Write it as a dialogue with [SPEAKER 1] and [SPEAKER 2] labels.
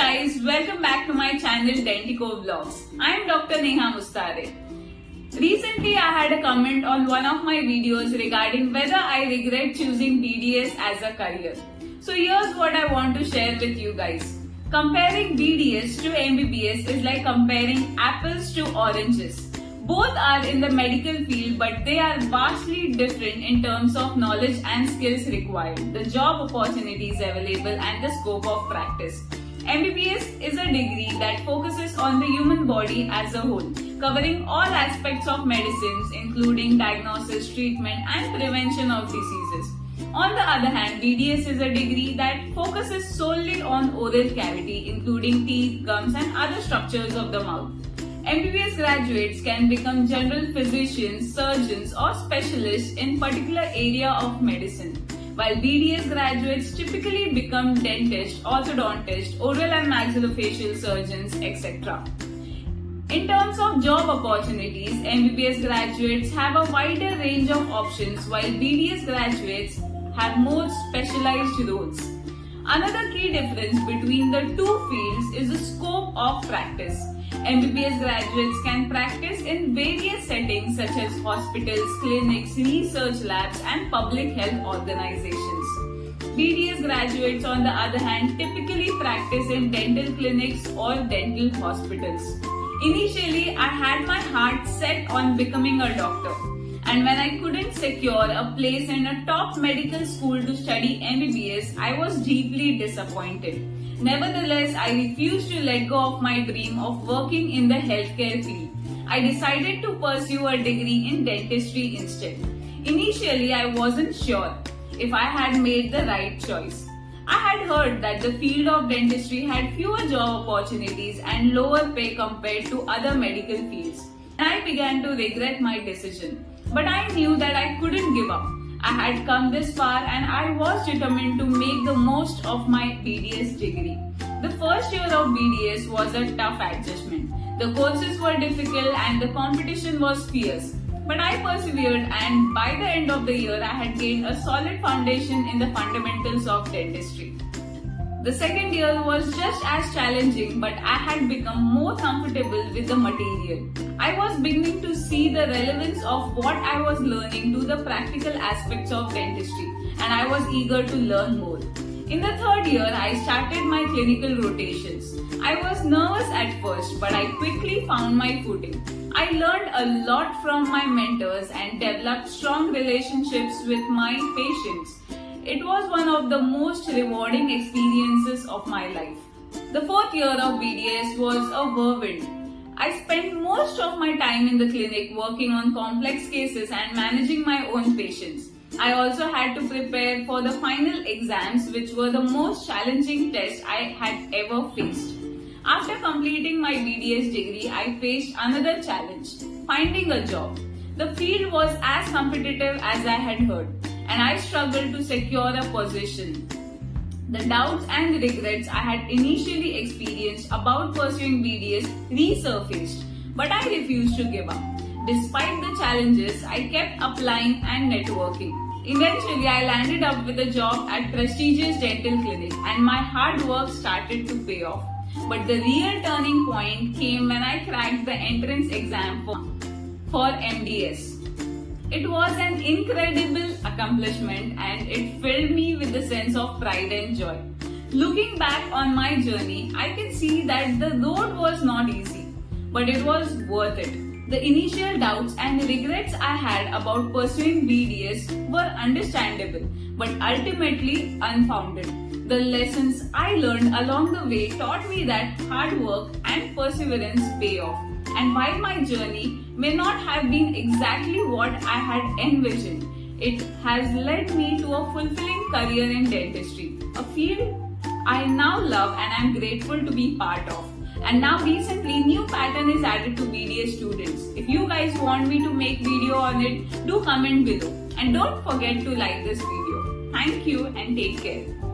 [SPEAKER 1] guys, welcome back to my channel Dentico Vlogs. I am Dr. Neha Mustare. Recently I had a comment on one of my videos regarding whether I regret choosing BDS as a career. So here's what I want to share with you guys. Comparing BDS to MBBS is like comparing apples to oranges. Both are in the medical field, but they are vastly different in terms of knowledge and skills required, the job opportunities available and the scope of practice. MBBS is a degree that focuses on the human body as a whole, covering all aspects of medicines including diagnosis, treatment and prevention of diseases. On the other hand, BDS is a degree that focuses solely on oral cavity including teeth, gums and other structures of the mouth. MBBS graduates can become general physicians, surgeons or specialists in particular area of medicine, while BDS graduates typically become dentists, orthodontists, oral and maxillofacial surgeons, etc. In terms of job opportunities, MBBS graduates have a wider range of options while BDS graduates have more specialized roles. Another key difference between the two fields is the scope of practice. MBBS graduates can practice in various settings such as hospitals, clinics, research labs and public health organizations. BDS graduates on the other hand typically practice in dental clinics or dental hospitals. Initially, I had my heart set on becoming a doctor, and when I couldn't secure a place in a top medical school to study MBBS, I was deeply disappointed. Nevertheless, I refused to let go of my dream of working in the healthcare field. I decided to pursue a degree in dentistry instead. Initially, I wasn't sure if I had made the right choice. I had heard that the field of dentistry had fewer job opportunities and lower pay compared to other medical fields. And I began to regret my decision. But I knew that I couldn't give up. I had come this far and I was determined to make the most of my BDS degree. The first year of BDS was a tough adjustment. The courses were difficult and the competition was fierce. But I persevered, and by the end of the year I had gained a solid foundation in the fundamentals of dentistry. The second year was just as challenging, but I had become more comfortable with the material. I was beginning to see the relevance of what I was learning to the practical aspects of dentistry, and I was eager to learn more. In the third year, I started my clinical rotations. I was nervous at first, but I quickly found my footing. I learned a lot from my mentors and developed strong relationships with my patients. It was one of the most rewarding experiences of my life. The fourth year of BDS was a whirlwind. I spent most of my time in the clinic working on complex cases and managing my own patients. I also had to prepare for the final exams, which were the most challenging tests I had ever faced. After completing my BDS degree, I faced another challenge, finding a job. The field was as competitive as I had heard, and I struggled to secure a position. The doubts and regrets I had initially experienced about pursuing BDS resurfaced, but I refused to give up. Despite the challenges, I kept applying and networking. Eventually, I landed up with a job at prestigious dental clinic, and my hard work started to pay off. But the real turning point came when I cracked the entrance exam for MDS. It was an incredible accomplishment and it filled me with a sense of pride and joy. Looking back on my journey, I can see that the road was not easy, but it was worth it. The initial doubts and regrets I had about pursuing BDS were understandable, but ultimately unfounded. The lessons I learned along the way taught me that hard work and perseverance pay off. And while my journey may not have been exactly what I had envisioned, it has led me to a fulfilling career in dentistry, a field I now love and I'm grateful to be part of. And now recently, new pattern is added to BDS students. If you guys want me to make video on it, do comment below. And don't forget to like this video. Thank you and take care.